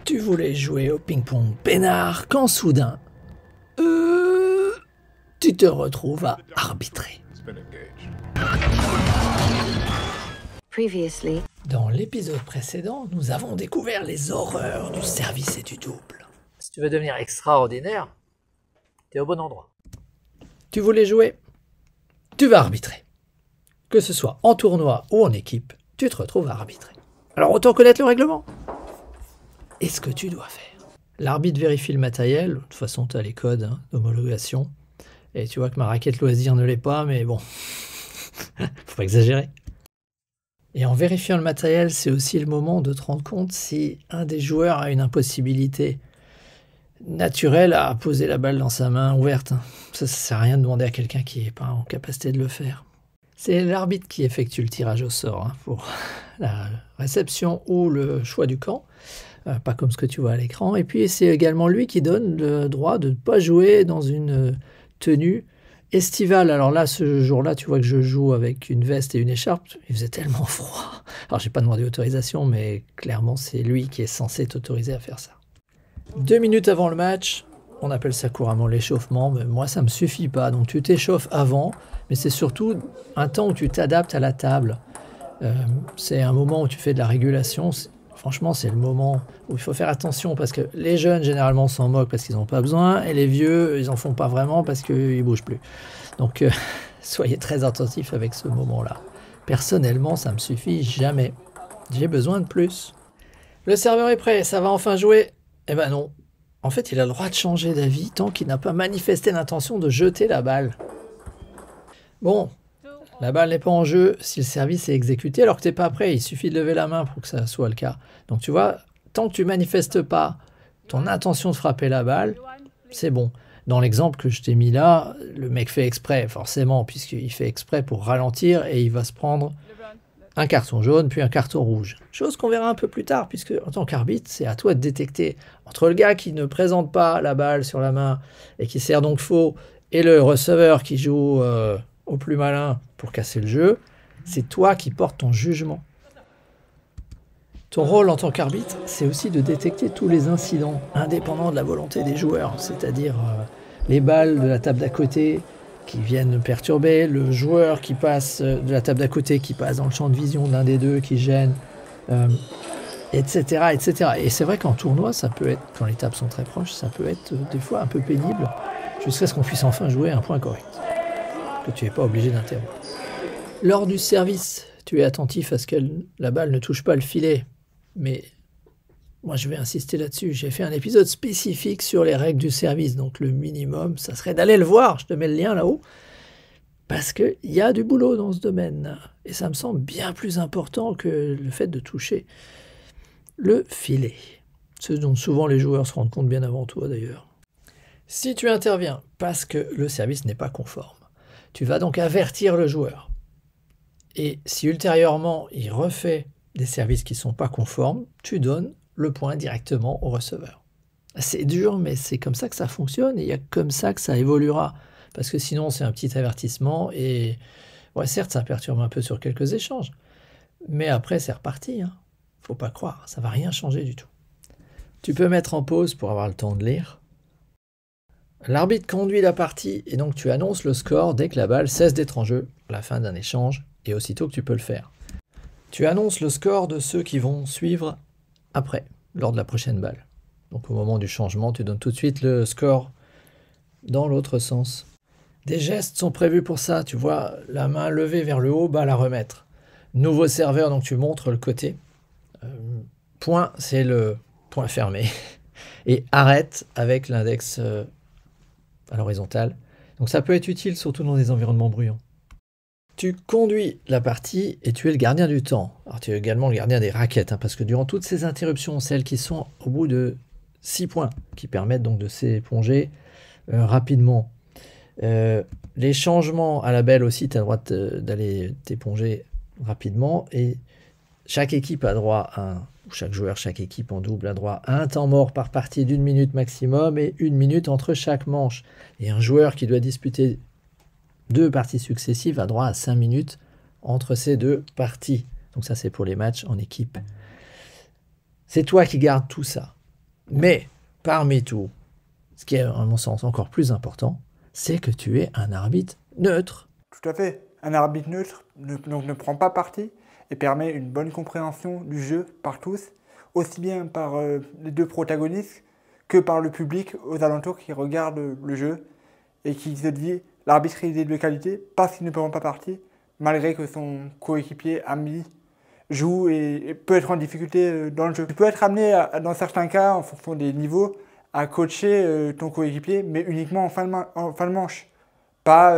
Tu voulais jouer au ping-pong peinard quand soudain, tu te retrouves à arbitrer. Previously. Dans l'épisode précédent, nous avons découvert les horreurs du service et du double. Si tu veux devenir extraordinaire, t'es au bon endroit. Tu voulais jouer, tu vas arbitrer. Que ce soit en tournoi ou en équipe, tu te retrouves à arbitrer. Alors autant connaître le règlement. Et ce que tu dois faire. L'arbitre vérifie le matériel, de toute façon tu as les codes d'homologation, et tu vois que ma raquette loisir ne l'est pas, mais bon, faut pas exagérer. Et en vérifiant le matériel, c'est aussi le moment de te rendre compte si un des joueurs a une impossibilité naturelle à poser la balle dans sa main ouverte. Ça sert à rien de demander à quelqu'un qui n'est pas en capacité de le faire. C'est l'arbitre qui effectue le tirage au sort pour la réception ou le choix du camp, pas comme ce que tu vois à l'écran. Et puis c'est également lui qui donne le droit de ne pas jouer dans une tenue estivale. Alors là, ce jour-là, tu vois que je joue avec une veste et une écharpe. Il faisait tellement froid. Alors j'ai pas demandé autorisation, mais clairement c'est lui qui est censé t'autoriser à faire ça. 2 minutes avant le match, on appelle ça couramment l'échauffement, mais moi ça me suffit pas. Donc tu t'échauffes avant, mais c'est surtout un temps où tu t'adaptes à la table. C'est un moment où tu fais de la régulation. Franchement, c'est le moment où il faut faire attention parce que les jeunes, généralement, s'en moquent parce qu'ils n'ont pas besoin et les vieux, ils n'en font pas vraiment parce qu'ils ne bougent plus. Donc, soyez très attentifs avec ce moment-là. Personnellement, ça ne me suffit jamais. J'ai besoin de plus. Le serveur est prêt, ça va enfin jouer? Eh ben non. En fait, il a le droit de changer d'avis tant qu'il n'a pas manifesté l'intention de jeter la balle. Bon. La balle n'est pas en jeu si le service est exécuté alors que tu n'es pas prêt. Il suffit de lever la main pour que ça soit le cas. Donc tu vois, tant que tu manifestes pas ton intention de frapper la balle, c'est bon. Dans l'exemple que je t'ai mis là, le mec fait exprès, forcément, puisqu'il fait exprès pour ralentir et il va se prendre un carton jaune puis un carton rouge. Chose qu'on verra un peu plus tard, puisque en tant qu'arbitre, c'est à toi de détecter entre le gars qui ne présente pas la balle sur la main et qui sert donc faux et le receveur qui joue au plus malin pour casser le jeu, c'est toi qui portes ton jugement. Ton rôle en tant qu'arbitre, c'est aussi de détecter tous les incidents indépendants de la volonté des joueurs, c'est-à-dire les balles de la table d'à côté qui viennent perturber, le joueur qui passe de la table d'à côté qui passe dans le champ de vision d'un des deux qui gêne, etc., etc. Et c'est vrai qu'en tournoi, ça peut être, quand les tables sont très proches, ça peut être des fois un peu pénible, jusqu'à ce qu'on puisse enfin jouer un point correct, que tu n'es pas obligé d'interrompre. Lors du service, tu es attentif à ce que la balle ne touche pas le filet. Mais moi, je vais insister là-dessus. J'ai fait un épisode spécifique sur les règles du service. Donc le minimum, ça serait d'aller le voir. Je te mets le lien là-haut. Parce qu'il y a du boulot dans ce domaine. Et ça me semble bien plus important que le fait de toucher le filet. Ce dont souvent les joueurs se rendent compte bien avant toi d'ailleurs. Si tu interviens parce que le service n'est pas conforme, tu vas donc avertir le joueur. Et si ultérieurement, il refait des services qui ne sont pas conformes, tu donnes le point directement au receveur. C'est dur, mais c'est comme ça que ça fonctionne et il y a comme ça que ça évoluera. Parce que sinon, c'est un petit avertissement et ouais, certes, ça perturbe un peu sur quelques échanges. Mais après, c'est reparti. Faut pas croire, ça va rien changer du tout. Tu peux mettre en pause pour avoir le temps de lire. L'arbitre conduit la partie et donc tu annonces le score dès que la balle cesse d'être en jeu à la fin d'un échange et aussitôt que tu peux le faire. Tu annonces le score de ceux qui vont suivre après, lors de la prochaine balle. Donc au moment du changement, tu donnes tout de suite le score dans l'autre sens. Des gestes sont prévus pour ça, tu vois, la main levée vers le haut, balle à remettre. Nouveau serveur, donc tu montres le côté. Point, c'est le point fermé. Et arrête avec l'index à l'horizontale. Donc ça peut être utile, surtout dans des environnements bruyants. Tu conduis la partie et tu es le gardien du temps. Alors tu es également le gardien des raquettes, parce que durant toutes ces interruptions, celles qui sont au bout de 6 points, qui permettent donc de s'éponger rapidement, les changements à la belle aussi, tu as le droit d'aller t'éponger rapidement, et chaque équipe a droit à chaque joueur, chaque équipe en double a droit à un temps mort par partie d'1 minute maximum et 1 minute entre chaque manche. Et un joueur qui doit disputer 2 parties successives a droit à 5 minutes entre ces 2 parties. Donc ça, c'est pour les matchs en équipe. C'est toi qui gardes tout ça. Mais, parmi tout, ce qui est à mon sens encore plus important, c'est que tu es un arbitre neutre. Tout à fait. Un arbitre neutre ne prend pas parti et permet une bonne compréhension du jeu par tous, aussi bien par les deux protagonistes que par le public aux alentours qui regarde le jeu et qui se dit l'arbitre est de qualité parce qu'il ne prend pas parti, malgré que son coéquipier, ami, joue et peut être en difficulté dans le jeu. Tu peux être amené, dans certains cas, en fonction des niveaux, à coacher ton coéquipier, mais uniquement en fin de manche. Pas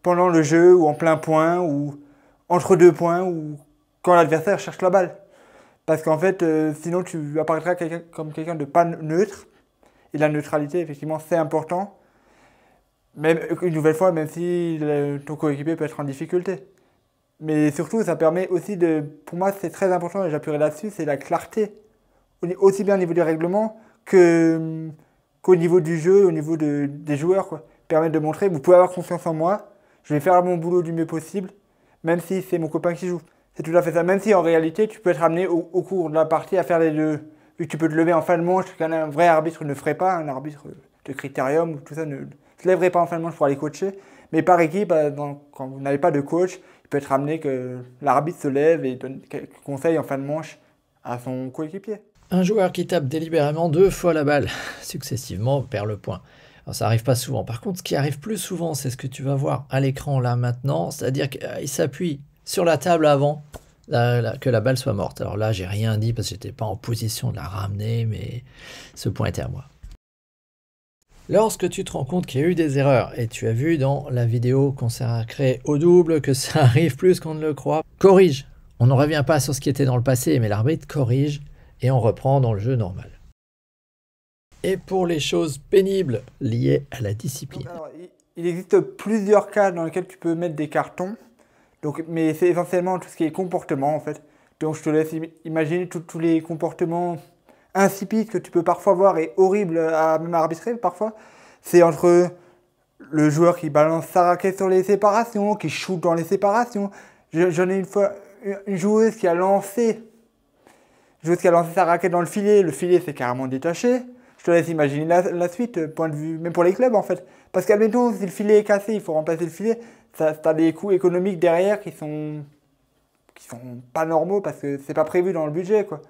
pendant le jeu ou en plein point ou entre deux points ou quand l'adversaire cherche la balle. Parce qu'en fait, sinon tu apparaîtras comme quelqu'un de pas neutre. Et la neutralité, effectivement, c'est important. Même, une nouvelle fois, même si ton coéquipier peut être en difficulté. Mais surtout, ça permet aussi de... Pour moi, c'est très important, et j'appuierai là-dessus, c'est la clarté. Aussi bien au niveau du règlement qu'au niveau du jeu, au niveau des joueurs, quoi. Permet de montrer, vous pouvez avoir confiance en moi, je vais faire mon boulot du mieux possible, même si c'est mon copain qui joue. C'est tout à fait ça. Même si en réalité, tu peux être amené au cours de la partie à faire les deux. Vu que tu peux te lever en fin de manche, qu'un vrai arbitre ne ferait pas, un arbitre de critérium ou tout ça ne se lèverait pas en fin de manche pour aller coacher. Mais par équipe, quand vous n'avez pas de coach, il peut être amené que l'arbitre se lève et donne quelques conseils en fin de manche à son coéquipier. Un joueur qui tape délibérément 2 fois la balle successivement perd le point. Alors, ça n'arrive pas souvent. Par contre, ce qui arrive plus souvent, c'est ce que tu vas voir à l'écran là maintenant, c'est-à-dire qu'il s'appuie sur la table avant que la balle soit morte. Alors là, j'ai rien dit parce que j'étais pas en position de la ramener, mais ce point était à moi. Lorsque tu te rends compte qu'il y a eu des erreurs, et tu as vu dans la vidéo consacrée au double que ça arrive plus qu'on ne le croit, corrige. On ne revient pas sur ce qui était dans le passé, mais l'arbitre corrige et on reprend dans le jeu normal. Et pour les choses pénibles liées à la discipline. Donc, alors, il existe plusieurs cas dans lesquels tu peux mettre des cartons, mais c'est essentiellement tout ce qui est comportement en fait. Donc je te laisse imaginer tous les comportements insipides que tu peux parfois voir et horribles à même arbitrer parfois. C'est entre le joueur qui balance sa raquette sur les séparations, qui shoot dans les séparations. J'en ai une fois une joueuse qui a lancé sa raquette dans le filet s'est carrément détaché. Je te laisse imaginer la suite, point de vue, même pour les clubs en fait. Parce qu'admettons, si le filet est cassé, il faut remplacer le filet, ça a des coûts économiques derrière qui sont pas normaux parce que c'est pas prévu dans le budget, quoi.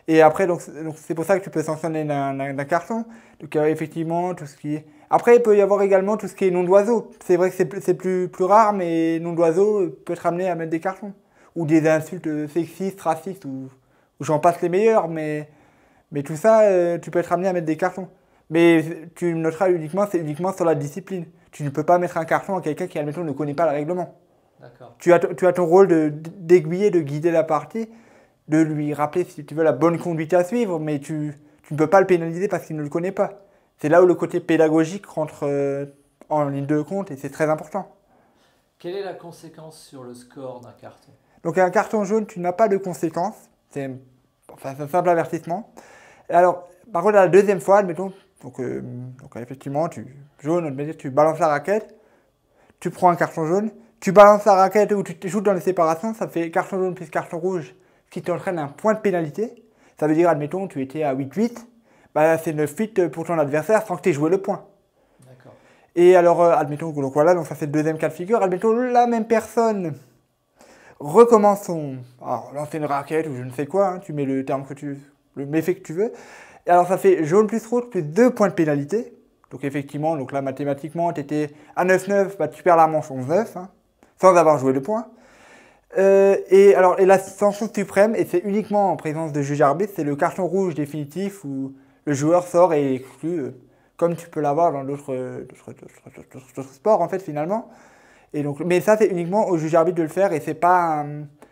Et après, donc c'est pour ça que tu peux sanctionner d'un carton. Donc effectivement, tout ce qui est... Après, il peut y avoir également tout ce qui est nom d'oiseau. C'est vrai que c'est plus rare, mais nom d'oiseau peut être amené à mettre des cartons. Ou des insultes sexistes, racistes, ou j'en passe les meilleurs, mais tout ça, tu peux être amené à mettre des cartons. Mais tu noteras c'est uniquement sur la discipline. Tu ne peux pas mettre un carton à quelqu'un qui, admettons, ne connaît pas le règlement. Tu as ton rôle d'aiguiller, de guider la partie, de lui rappeler, si tu veux, la bonne conduite à suivre, mais tu ne peux pas le pénaliser parce qu'il ne le connaît pas. C'est là où le côté pédagogique rentre en ligne de compte et c'est très important. Quelle est la conséquence sur le score d'un carton? Donc un carton jaune, tu n'as pas de conséquence. C'est un simple avertissement. Alors, par contre, la deuxième fois, admettons, donc effectivement, tu balances la raquette, tu prends un carton jaune, tu balances la raquette ou tu joues dans les séparations, ça fait carton jaune plus carton rouge, ce qui t'entraîne un point de pénalité. Ça veut dire, admettons, tu étais à 8-8, bah, c'est 9-8 pour ton adversaire sans que tu aies joué le point. D'accord. Et alors, admettons, donc voilà, donc ça c'est le deuxième cas de figure, admettons, la même personne recommence lancer une raquette ou je ne sais quoi, hein, tu mets le terme le méfait que tu veux. Et alors ça fait jaune plus rouge plus 2 points de pénalité. Donc effectivement, donc là mathématiquement, tu étais à 9-9, bah, tu perds la manche 11-9, hein, sans avoir joué le point. Et la sanction suprême, et c'est uniquement en présence de juge arbitre, c'est le carton rouge définitif où le joueur sort et est exclu, comme tu peux l'avoir dans d'autres sports en fait finalement. Et donc, mais ça c'est uniquement au juge arbitre de le faire et c'est pas...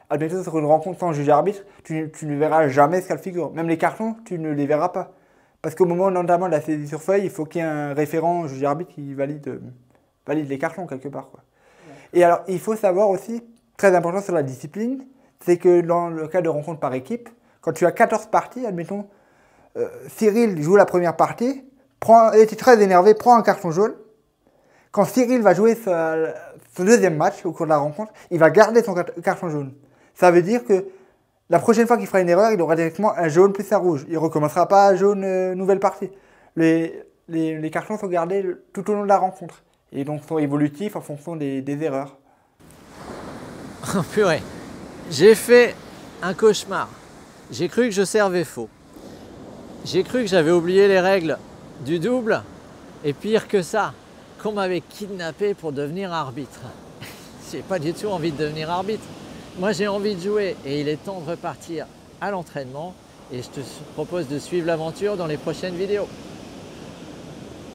admettons sur une rencontre sans juge arbitre, tu ne verras jamais ce cas de figure. Même les cartons, tu ne les verras pas. Parce qu'au moment notamment de la saisie sur feuille, il faut qu'il y ait un référent juge arbitre qui valide les cartons quelque part, quoi. Ouais. Et alors, il faut savoir aussi, très important sur la discipline, c'est que dans le cas de rencontre par équipe, quand tu as 14 parties, admettons, Cyril joue la première partie, était très énervé, prend un carton jaune. Quand Cyril va jouer son deuxième match au cours de la rencontre, il va garder son carton jaune. Ça veut dire que La prochaine fois qu'il fera une erreur, il aura directement un jaune plus un rouge. Il recommencera pas à jaune nouvelle partie. Les cartons sont gardés tout au long de la rencontre. Et donc sont évolutifs en fonction des erreurs. Oh purée, j'ai fait un cauchemar. J'ai cru que je servais faux. J'ai cru que j'avais oublié les règles du double. Et pire que ça, qu'on m'avait kidnappé pour devenir arbitre. J'ai pas du tout envie de devenir arbitre. Moi j'ai envie de jouer et il est temps de repartir à l'entraînement. Et je te propose de suivre l'aventure dans les prochaines vidéos.